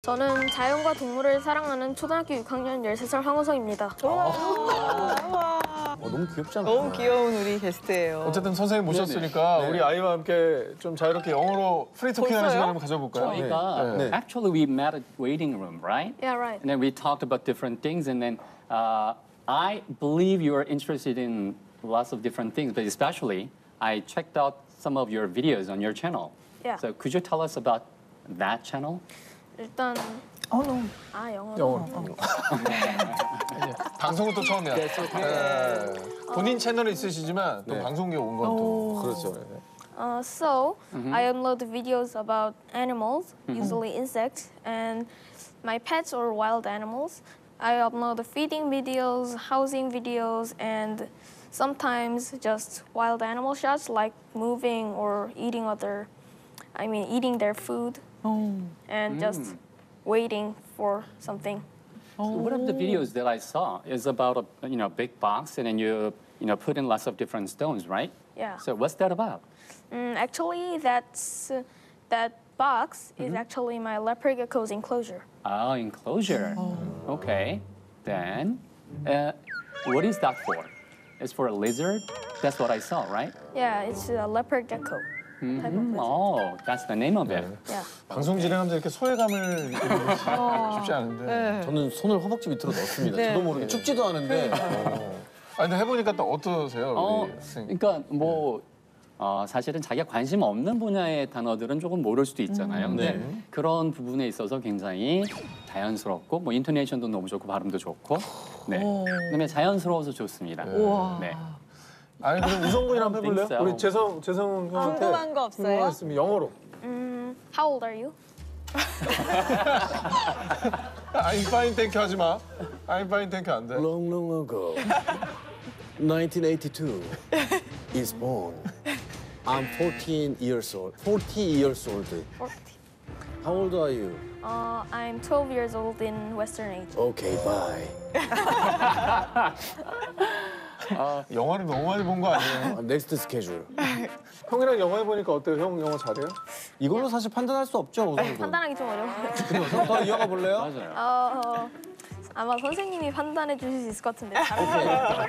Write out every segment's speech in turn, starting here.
저는 자연과 동물을 사랑하는 초등학교 6학년 13살 황우성입니다. 너무 귀엽잖아. 너무 귀여운 우리 게스트예요. 어쨌든 선생님 모셨으니까 네. 우리 아이와 함께 좀 자유롭게 영어로 프리토킹하는 시간 한번 가져볼까요? 저희가 네. actually we met at waiting room, right? Yeah, right. And then we talked about different things, and then I believe you are interested in lots of different things, but especially I checked out some of your videos on your channel. Yeah. So could you tell us about that channel? 일단 너무. 영어로. 영어로. 방송은 또 처음이야. 네. 본인 채널이 있으시지만 또 네. 방송국에 온 건 또. 그렇죠. So I upload videos about animals, usually insects, and my pets or wild animals. I upload the feeding videos, housing videos, and sometimes just wild animal shots like moving or eating eating their food and just waiting for something. So one of the videos that I saw is about a big box, and then you put in lots of different stones, right? Yeah. So what's that about? Actually, that box is actually my leopard gecko's enclosure. Oh, enclosure. Okay. Then, what is that for? It's for a lizard? That's what I saw, right? Yeah, it's a leopard gecko type of lizard. Oh, that's the name of it. Yeah. 방송 진행하면서 이렇게 소외감을 느끼는 것이 쉽지 않은데. 저는 손을 허벅지 밑으로 넣습니다. 네. 저도 모르게 춥지도 않은데. 근데 해보니까 또 어떠세요, 우리 선생님? 그러니까 사실은 자기가 관심 없는 분야의 단어들은 조금 모를 수도 있잖아요. 근데 네. 그런 그런 부분에 있어서 굉장히 자연스럽고 인토네이션도 너무 좋고 발음도 좋고 네. 그다음에 자연스러워서 좋습니다. 우와. 네. 아니 그럼 우성군이랑 한번 해볼래요? 땡싸요. 우리 재성 형한테 궁금한 거 없어요? 궁금한 거 있으면 영어로. How old are you? I'm fine, thank you 하지 마. I'm fine, thank you 안 돼. Long, long ago, 1982 is born. I'm 14 years old. 40 years old. 40. How old are you? I'm 12 years old in Western age. Okay, bye. 영화를 너무 많이 본 거 아니에요? Next schedule. 형이랑 영화 해보니까 어때요? 형 영화 잘해요? 이걸로 사실 판단할 수 없죠, 우선. 판단하기 좀 어려워요. 더 이어가 볼래요? 맞아요. 아마 선생님이 판단해 주실 수 있을 것 같은데. 잘하세요.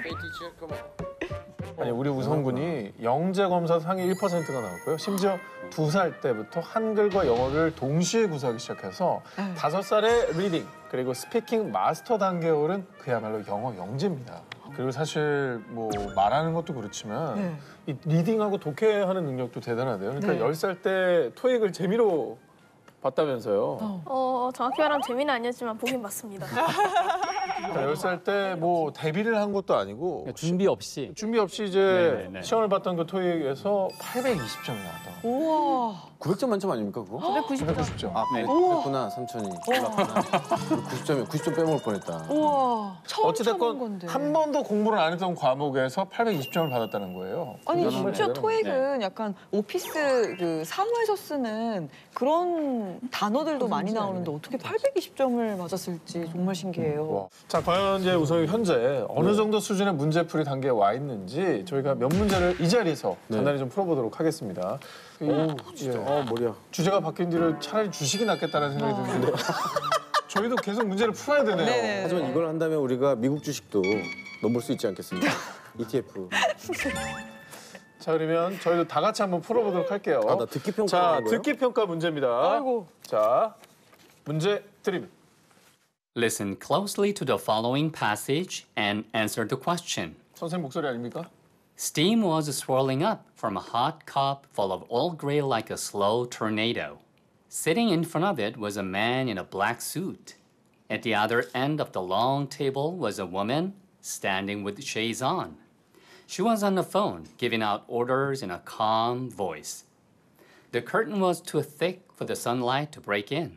아니 우리 우성군이 영재 검사 상위 1%가 나왔고요. 심지어 2살 때부터 한글과 영어를 동시에 구사하기 시작해서 5살에 리딩 그리고 스피킹 마스터 단계에 오른 그야말로 영어 영재입니다. 그리고 사실 뭐 말하는 것도 그렇지만 이 리딩하고 독해하는 능력도 대단하대요. 그러니까 10살 때 토익을 재미로 봤다면서요. 정확히 말하면 재미는 아니었지만 보긴 봤습니다. 그러니까 10살 때 뭐 데뷔를 한 것도 아니고 준비 없이 준비 없이 이제 네네네. 시험을 봤던 그 토익에서 820점이 나왔다. 우와. 900점 만점 아닙니까, 그거? 990점. 990점. 아, 네. 그랬구나, 삼촌이. 몰랐구나. 90점 빼먹을 뻔했다. 우와. 처음 쳐본 어찌됐건 건데. 한 번도 공부를 안 했던 과목에서 820점을 받았다는 거예요. 아니 정말 심지어 대단한 토익은 약간 오피스 그 사무에서 쓰는 그런 단어들도 많이 나오는데 어떻게 820점을 맞았을지 정말 신기해요. 와. 자, 과연 이제 우선 현재 어느 정도 수준의 문제풀이 단계에 와 있는지 저희가 몇 문제를 이 자리에서 간단히 좀 풀어보도록 하겠습니다. 진짜. 예. 머리야. 주제가 바뀐 뒤로 차라리 주식이 낫겠다는 생각이 드는데 저희도 계속 문제를 풀어야 되네요. 네네. 하지만 이걸 한다면 우리가 미국 주식도 넘볼 수 있지 않겠습니까? ETF. 자, 그러면 저희도 다 같이 한번 풀어보도록 할게요. 나 듣기 평가 자, 하는 거예요? 듣기 평가 문제입니다. 아이고. 자, 문제 드립니다. Listen closely to the following passage and answer the question. 선생님 목소리 아닙니까? Steam was swirling up from a hot cup full of Earl Grey like a slow tornado. Sitting in front of it was a man in a black suit. At the other end of the long table was a woman standing with shades on. She was on the phone, giving out orders in a calm voice. The curtain was too thick for the sunlight to break in.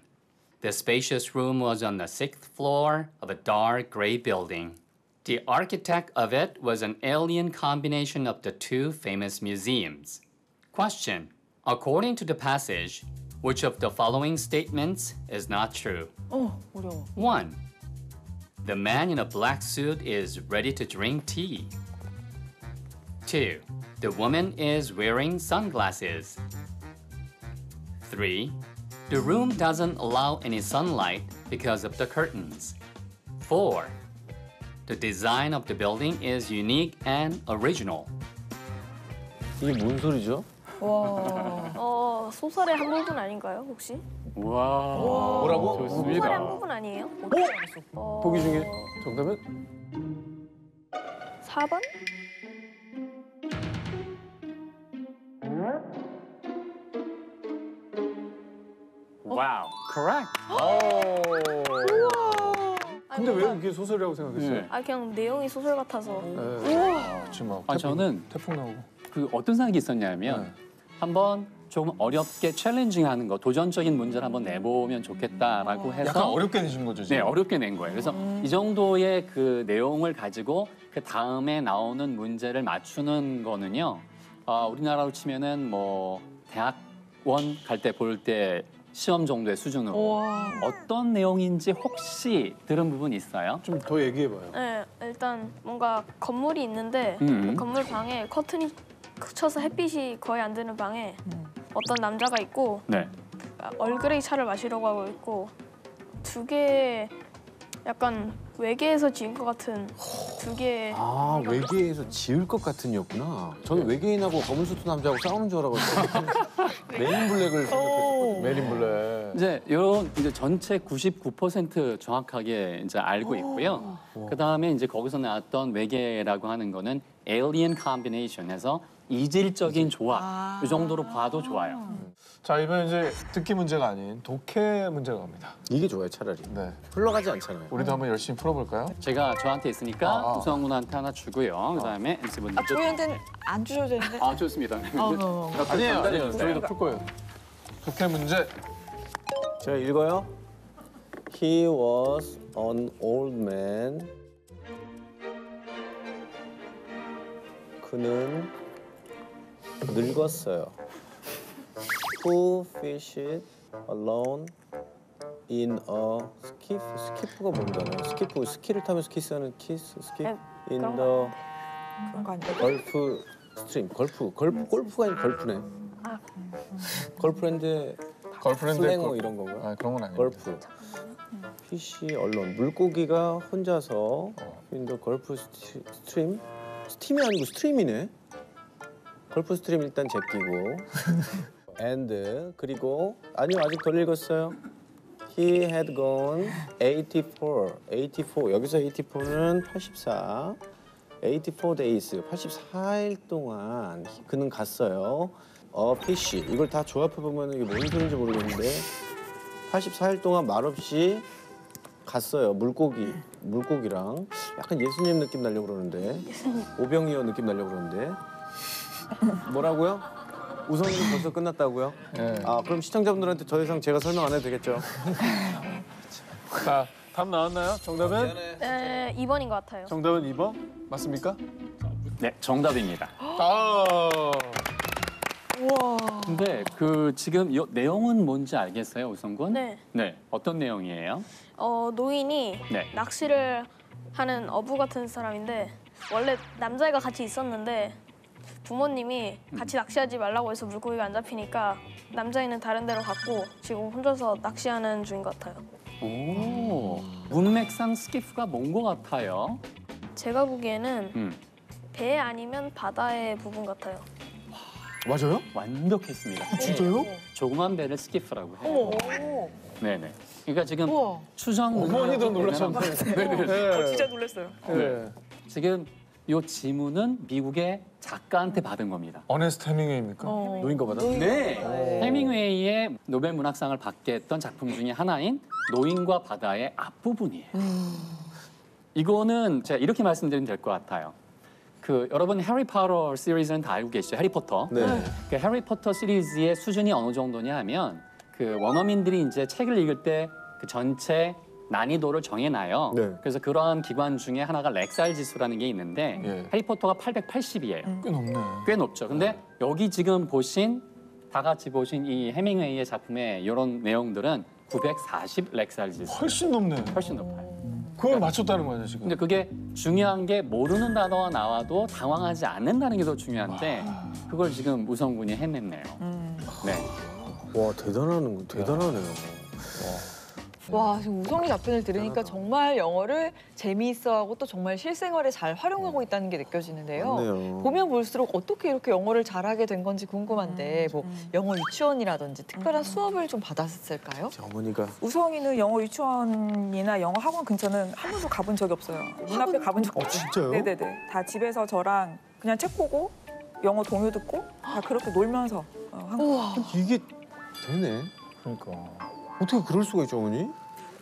The spacious room was on the 6th floor of a dark gray building. The architect of it was an alien combination of the two famous museums. Question: according to the passage, which of the following statements is not true? 어려워. 1. The man in a black suit is ready to drink tea. 2. The woman is wearing sunglasses. 3. The room doesn't allow any sunlight because of the curtains. 4. The design of the building is unique and original. 이게 뭔 소리죠? 소설의 한 부분 아닌가요, 혹시? 와. 뭐라고? 소설의 한 좋습니다. 부분 아니에요? 보기 중에 정답은? 4번? Wow. Correct. 근데 왜 이게 소설이라고 생각했어요? 네. 그냥 내용이 소설 같아서. 지금 막 아, 저는 태풍 나오고. 그 어떤 생각이 있었냐면 네. 한번 조금 어렵게 챌린징하는 거, 도전적인 문제를 한번 내보면 좋겠다라고 해서 약간 어렵게 내신 거죠, 네, 지금? 어렵게 낸 거예요. 그래서 이 정도의 그 내용을 가지고 그 다음에 나오는 문제를 맞추는 거는요. 우리나라로 치면은 뭐 대학원 갈 때 볼 때 시험 정도의 수준으로 어떤 내용인지 혹시 들은 부분 있어요? 좀 더 얘기해봐요. 네, 일단 뭔가 건물이 있는데 그 건물 방에 커튼이 쳐서 햇빛이 거의 안 드는 방에 어떤 남자가 있고 네. 얼그레이 차를 마시려고 하고 있고 두 개 약간 외계에서 지은 것 같은 두 개. 아, 외계에서 지을 것 같은이었구나. 저는 외계인하고 검은 수트 남자하고 싸우는 줄 알았거든요. 메인 블랙을 생각했었거든요. 메린 블랙. 이제 이런 이제 전체 99% 정확하게 이제 알고 있고요. 그 다음에 이제 거기서 나왔던 외계라고 하는 거는 alien combination해서 이질적인 조합 이 정도로 봐도 좋아요. 자, 이번엔 이제 듣기 문제가 아닌 독해 문제가 갑니다. 이게 좋아요, 차라리. 네. 흘러가지 않잖아요. 우리도 한번 열심히 풀어볼까요? 제가 저한테 있으니까 우성 군한테 하나 주고요. 그 다음에 MC 분들. 저희한테는 안 주셔도 되는데. 좋습니다. 아니에요. 저희도 풀 거예요. 독해 문제. 제가 읽어요. He was an old man. 그는 늙었어요. Who fished alone in a skiff? 스키프가 뭔가요? 스키프, 스키를 타면서 키스하는 키스, 스키프 in 그런 the 그런 거 아니에요? 걸프 스트림. 골프가 아닌 걸프네. 걸프렌드 걸프렌드. 슬랭어 이런 건가? 아, 그런 건 아니에요. 걸프. 피시 언론. 물고기가 혼자서 인도 걸프 스트림. 스팀이 아니고 스트림이네. 걸프 스트림 일단 제끼고. and 그리고 아니요 아직 덜 읽었어요. He had gone 84. 여기서 84는 84. 84 days. 84일 동안 그는 갔어요. 피쉬. 이걸 다 조합해 보면 이게 뭔 소리인지 모르겠는데 84일 동안 말없이 갔어요. 물고기랑 약간 예수님 느낌 나려고 그러는데 오병이어 느낌 나려고 그러는데 뭐라고요? 우성이는 벌써 끝났다고요? 네. 아 그럼 시청자분들한테 더 이상 제가 설명 안 해도 되겠죠? 자, 답 나왔나요? 정답은? 2번인 것 같아요. 정답은 2번? 맞습니까? 네, 정답입니다. 아. 근데 그 지금 이 내용은 뭔지 알겠어요, 우성 군? 네. 네, 어떤 내용이에요? 노인이 네. 낚시를 하는 어부 같은 사람인데 원래 남자애가 같이 있었는데 부모님이 같이 낚시하지 말라고 해서 물고기가 안 잡히니까 남자애는 다른 데로 갔고 지금 혼자서 낚시하는 중인 것 같아요. 오, 문맥상 스키프가 뭔 것 같아요? 제가 보기에는 음, 배 아니면 바다의 부분 같아요. 맞아요? 완벽했습니다. 진짜요? 조그만 배를 스키프라고 해요. 네네. 그러니까 지금 우와. 추정 어머니도 놀라셨네. 네. 진짜 놀랐어요. 네. 지금 이 지문은 미국의 작가한테 받은 겁니다. 어네스트 해밍웨이입니까? 노인거 받아? 네. 해밍웨이의 노벨 문학상을 받게 했던 작품 중에 하나인 노인과 바다의 앞부분이에요. 이거는 제가 이렇게 말씀드리면 될 것 같아요. 그 여러분 해리포터 시리즈는 다 알고 계시죠? 해리포터. 네. 그 해리포터 시리즈의 수준이 어느 정도냐 하면 그 원어민들이 이제 책을 읽을 때 그 전체 난이도를 정해놔요. 네. 그래서 그러한 기관 중에 하나가 렉살 지수라는 게 있는데 예. 해리포터가 880이에요. 꽤 높네. 꽤 높죠. 근데 여기 지금 다 같이 보신 이 해밍웨이의 작품의 이런 내용들은 940 렉살 지수. 훨씬 높네. 훨씬 높아요. 그걸 맞췄다는 거죠, 지금. 근데 그게 중요한 게 모르는 단어가 나와도 당황하지 않는다는 게 더 중요한데 그걸 지금 우성 군이 해냈네요. 네. 와 대단하네요. 와, 지금 우성이 답변을 들으니까 정말 영어를 재미있어하고 또 정말 실생활에 잘 활용하고 있다는 게 느껴지는데요. 맞네요. 보면 볼수록 어떻게 이렇게 영어를 잘하게 된 건지 궁금한데 뭐 영어 유치원이라든지 특별한 수업을 좀 받았을까요? 어머니가 우성이는 영어 유치원이나 영어 학원 근처는 한 번도 가본 적이 없어요. 문 앞에 가본 적 없어요. 진짜요? 네네네. 다 집에서 저랑 그냥 책 보고 영어 동요 듣고 다 그렇게 놀면서 한 거. 우와. 이게 되네. 그러니까. 어떻게 그럴 수가 있죠, 어머니?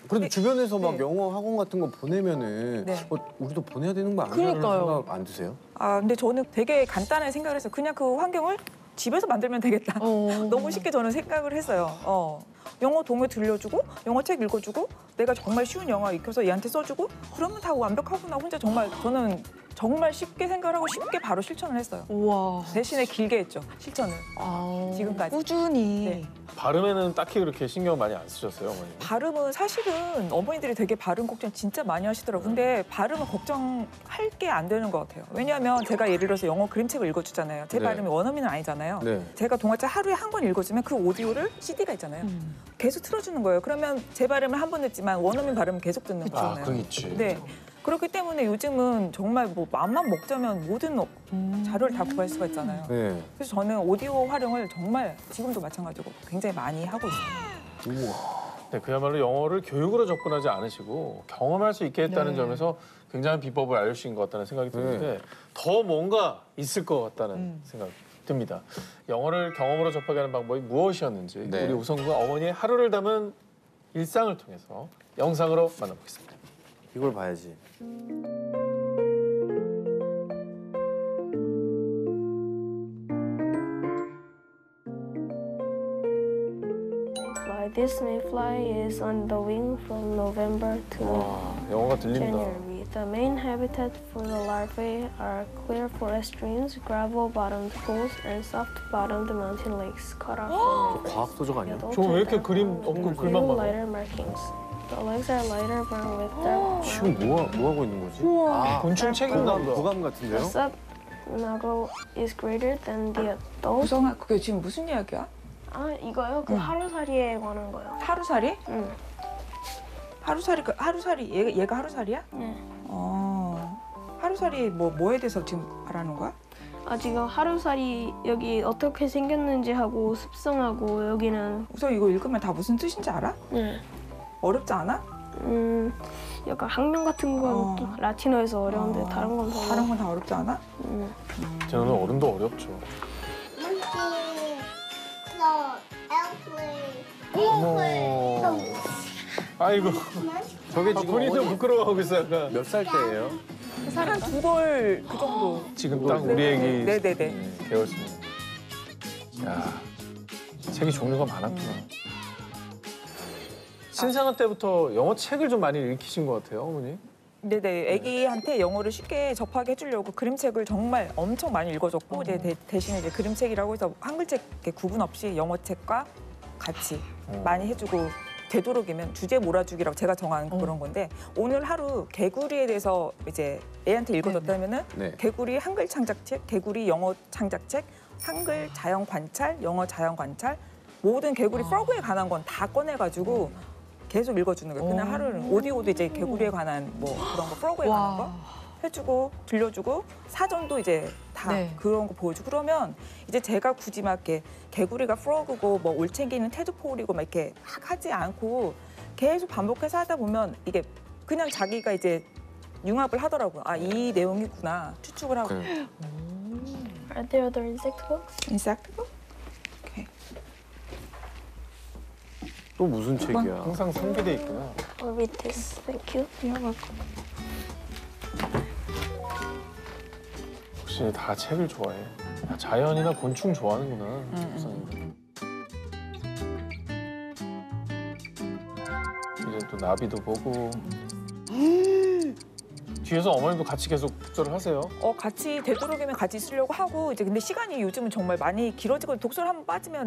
그래도 네. 주변에서 막 네. 영어 학원 같은 거 보내면은 네. 우리도 보내야 되는 거 아니야? 라는 그러니까요. 생각 안 드세요? 아 근데 저는 되게 간단하게 생각을 했어요. 그냥 그 환경을 집에서 만들면 되겠다. 너무 쉽게 저는 생각을 했어요. 영어 동요 들려주고 영어 책 읽어주고 내가 정말 쉬운 영어 익혀서 얘한테 써주고 그러면 다 완벽하구나. 혼자 정말 저는 정말 쉽게 생각을 하고 쉽게 바로 실천을 했어요. 우와. 대신에 길게 했죠. 실천을. 아, 지금까지. 꾸준히. 네. 발음에는 딱히 그렇게 신경 많이 안 쓰셨어요, 어머니? 발음은 사실은 어머니들이 되게 발음 걱정 진짜 많이 하시더라고요. 근데 발음은 걱정할 게 안 되는 것 같아요. 왜냐하면 제가 예를 들어서 영어 그림책을 읽어주잖아요. 제 네. 발음이 원어민은 아니잖아요. 네. 제가 동화책 하루에 한 권 읽어주면 그 오디오를 CD가 있잖아요. 계속 틀어주는 거예요. 그러면 제 발음을 한 번 듣지만 원어민 발음은 계속 듣는 아, 거잖아요. 그건 있지. 네. 그렇기 때문에 요즘은 정말 뭐 마음만 먹자면 모든 자료를 다 구할 수가 있잖아요. 네. 그래서 저는 오디오 활용을 정말 지금도 마찬가지고 굉장히 많이 하고 있어요. 우와. 네, 그야말로 영어를 교육으로 접근하지 않으시고 경험할 수 있게 했다는 네. 점에서 굉장한 비법을 알려주신 것 같다는 생각이 드는데 더 뭔가 있을 것 같다는 생각이 듭니다. 영어를 경험으로 접하게 하는 방법이 무엇이었는지 네. 우리 우성과 어머니의 하루를 담은 일상을 통해서 영상으로 만나보겠습니다. 이걸 봐야지. Fly. This mayfly is on the wing from November to 와, 영어가 들린다. January. The main habitat for the larvae are clear forest streams, gravel-bottomed pools, and soft-bottomed mountain lakes cut off from 과학 소적 아니야? adult 저 왜 이렇게 and 그림 with 없고 few 글만 많아? lighter markings. The legs are lighter brown with dark 지금 뭐 하고 있는 거지? 아, 곤충 책인가 보다. 부감 같은데요? The subnagal is greater than the adult. 우성아, 그게 지금 무슨 이야기야? 아 이거요? 그 하루살이에 관한 거요. 하루살이? 응. 하루살이 얘가 하루살이야? 네. 하루살이 뭐에 대해서 지금 말하는 거야? 아 지금 하루살이 여기 어떻게 생겼는지 하고 습성하고 여기는 우선 이거 읽으면 다 무슨 뜻인지 알아? 네. 어렵지 않아? 약간 학명 같은 건 라틴어에서 어려운데 다른 건 별로. 다른 건 다 어렵지 않아? 저는 어른도 어렵죠. 어머. 아이고. 저게 아, 지금 본인도 부끄러워하고 있어요. 약간. 몇 살 때예요? 한 2돌 그 정도. 지금 딱 우리 애기 네네네. 배웠습니다. 야, 책이 종류가 많았구나. 신생아 때부터 영어 책을 좀 많이 읽히신 것 같아요, 어머니. 네네. 아기한테 영어를 쉽게 접하게 해주려고 그림책을 정말 엄청 많이 읽어줬고 이제 대신에 이제 그림책이라고 해서 한글책 이렇게 구분 없이 영어책과 같이 많이 해주고 되도록이면 주제 몰아주기라고 제가 정한 그런 건데 오늘 하루 개구리에 대해서 이제 애한테 읽어줬다면은 네. 개구리 한글 창작책, 개구리 영어 창작책, 한글 자연 관찰, 영어 자연 관찰 모든 개구리 프로그에 관한 건 다 꺼내가지고 계속 읽어주는 거예요. 그날 하루는 오디오도 이제 개구리에 관한 뭐 그런 거 프로그에 관한 거 해주고 들려주고 사전도 이제 다 네. 그런 거 보여주고 그러면 이제 제가 굳이 막 이렇게 개구리가 프로그고 뭐 올챙이는 테드폴이고 막 이렇게 막 하지 않고 계속 반복해서 하다 보면 이게 그냥 자기가 이제 융합을 하더라고요. 아, 이 내용이구나 추측을 하고. 네. Are there other insect books? 인사이트? 오케이. 또 무슨 책이야? 항상 상비돼 있구나. I'll read this. Thank you. 혹시 다 책을 좋아해? 아, 자연이나 곤충 좋아하는구나. 우선은. 이제 또 나비도 보고. 뒤에서 어머님도 같이 계속 독서를 하세요. 같이 되도록이면 같이 쓰려고 하고 이제 근데 시간이 요즘은 정말 많이 길어지고 독서를 한번 빠지면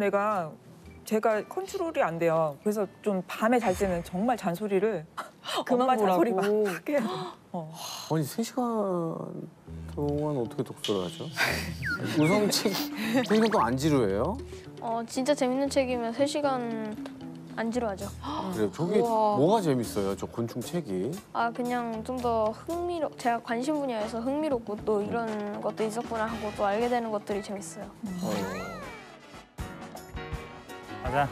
제가 컨트롤이 안 돼요. 그래서 좀 밤에 잘 때는 정말 잔소리를 그만 엄마 잔소리 막 보라고. 하게 해요. 아니 3시간 동안 어떻게 독서를 하죠? 우성 책 보니까 안 지루해요? 진짜 재밌는 책이면 3시간 안 지루하죠. 그래요. 저게 뭐가 재밌어요? 저 곤충 책이? 그냥 좀 더 제가 관심 분야에서 흥미롭고 또 이런 것도 있었구나 하고 또 알게 되는 것들이 재밌어요. 가자.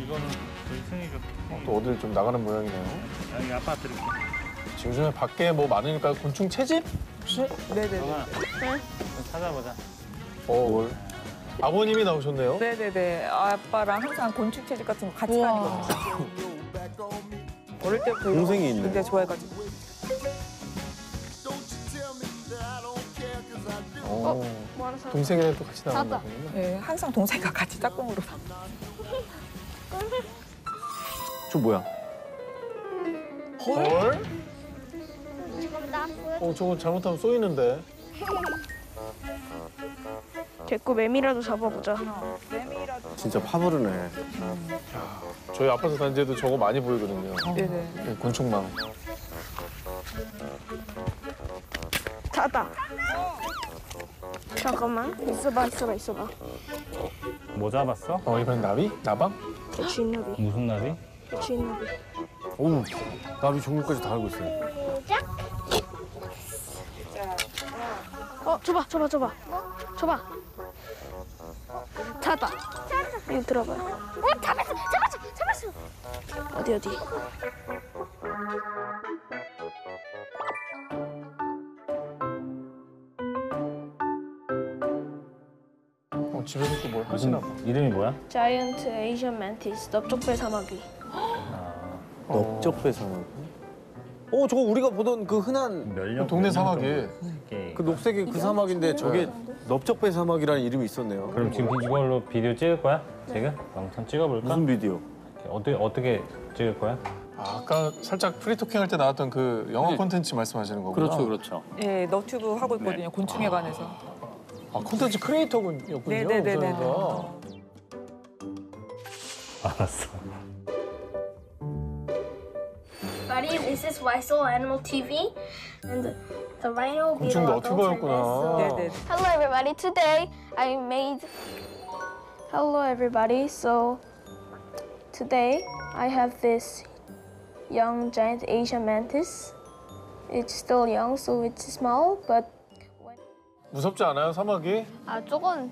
이거는 저희 승희가 또 어딜 좀 나가는 모양이네요. 여기 아빠 드릴게. 지금 밖에 뭐 많으니까 곤충 채집? 혹시? 네네네. 찾아보자. 뭘? 아버님이 나오셨네요. 네네네. 아빠랑 항상 곤충 채집 같은 거 같이 다니거든요. 어릴 때부터 이런 동생이 거 있네. 굉장히 좋아해가지고. 뭐 하나 사? 동생이랑 또 같이 나오는 찾았다. 거군요. 네, 항상 동생과 같이 짝꿍으로. 저 뭐야? 헐? 저거 잘못하면 쏘이는데. 됐고 매미라도 잡아보자. 진짜 파브르네. 저희 아파트 단지에도 저거 많이 보이거든요. 네네. 곤충망. 찾았다. 잠깐만. 있어봐. 뭐 잡았어? 이번엔 나비? 나방? 주인나비. 무슨 나비? 주인나비. 오, 나비 종류까지 다 알고 있어요. 줘봐. 줘봐. 찾았다. 이거 들어봐요. 잡았어. 어디? 집에서 또 뭘 하시나 봐. 이름이 뭐야? 자이언트 에이션 맨티스 넓적배 사마귀. 넓적배 사마귀? 저거 우리가 보던 그 흔한 몇 동네 사마귀. 그 녹색의 그 사막인데 저게 넓적배 사막이라는 이름이 있었네요. 그럼 지금 이걸로 비디오 찍을 거야? 지금? 영상 찍어볼까? 무슨 비디오? 어떻게 찍을 거야? 아까 살짝 프리토킹 할 때 나왔던 그 영화 콘텐츠 말씀하시는 거구나. 그렇죠. 예, 너튜브 하고 있거든요. 곤충에 관해서. 콘텐츠 크리에이터군요. 네네네네. 알았어. Buddy, this is Weisel Animal TV, and the rhino beetle 곤충도 adults are 어튜버였구나. 네네. Hello everybody, today I made... Hello everybody, so today I have this young giant Asian mantis. It's still young, so it's small, but... 무섭지 않아요, 사마귀? 조금...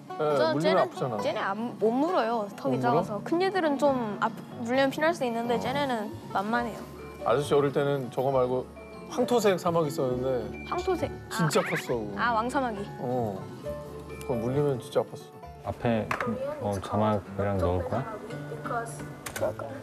물리면 아프잖아. 쟤네 못 물어요, 턱이 못 물어? 작아서. 큰 얘들은 좀 물리면 피날 수 있는데 쟤네는 만만해요. 아저씨 어릴 때는 저거 말고 황토색 사마귀 있었는데 황토색. 진짜 컸어. 왕사마귀. 그거 물리면 진짜 아팠어. 앞에 자막이랑 넣을 거야?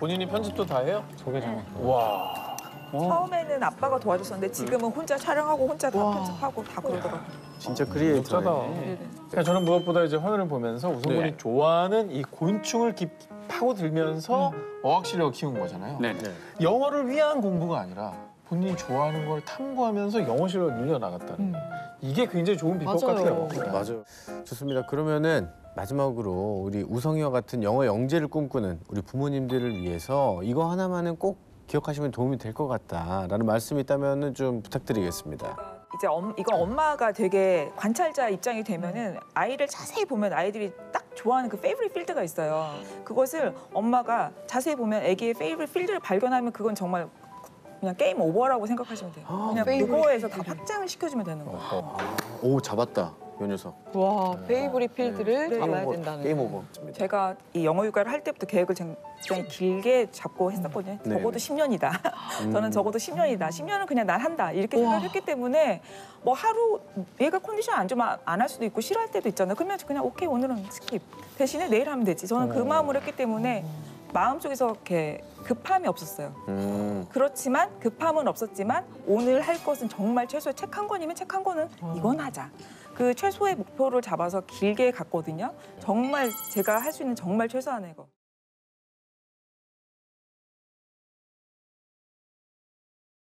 본인이 편집도 다 해요? 소개 자막. 와. 처음에는 아빠가 도와줬었는데 지금은 혼자 촬영하고 혼자 다 편집하고 다 그러더라고요. 진짜 짜다. 크리에이터네. 그러니까 저는 무엇보다 이제 화면을 보면서 우성군이 좋아하는 이 곤충을 깊이 파고들면서 어학실력을 키운 거잖아요. 네. 영어를 위한 공부가 아니라 본인이 좋아하는 걸 탐구하면서 영어 실력을 늘려나갔다는 이게 굉장히 좋은 비법 맞아요. 같아요. 맞아요. 좋습니다. 그러면은 마지막으로 우리 우성이와 같은 영어 영재를 꿈꾸는 우리 부모님들을 위해서 이거 하나만은 꼭 기억하시면 도움이 될 것 같다라는 말씀이 있다면 좀 부탁드리겠습니다. 이제 이건 엄마가 되게 관찰자 입장이 되면은 아이를 자세히 보면 아이들이 딱 좋아하는 그 페이브릿 필드가 있어요. 그것을 엄마가 자세히 보면 아기의 페이브릿 필드를 발견하면 그건 정말 그냥 게임 오버라고 생각하시면 돼요. 그냥 그거에서 다 확장을 시켜주면 되는 거예요. 오, 잡았다. 요 녀석. 와, 페이보릿 필드를 네. 잡아야 된다는. 게임 오버. 제가 이 영어 육아를 할 때부터 계획을 굉장히 길게 잡고 했었거든요. 네. 적어도 10년이다. 저는 적어도 10년이다. 10년은 그냥 난 한다. 이렇게 생각을 했기 때문에 뭐 하루 얘가 컨디션 안 좋으면 안 할 수도 있고 싫어할 때도 있잖아요. 그러면 그냥 오케이 오늘은 스킵. 대신에 내일 하면 되지. 저는 그 마음으로 했기 때문에 마음속에서 이렇게 급함이 없었어요. 그렇지만 급함은 없었지만 오늘 할 것은 정말 최소의 책 한 권이면 책 한 권은 이건 하자. 그 최소의 목표를 잡아서 길게 갔거든요. 정말 제가 할 수 있는 정말 최소한의 거.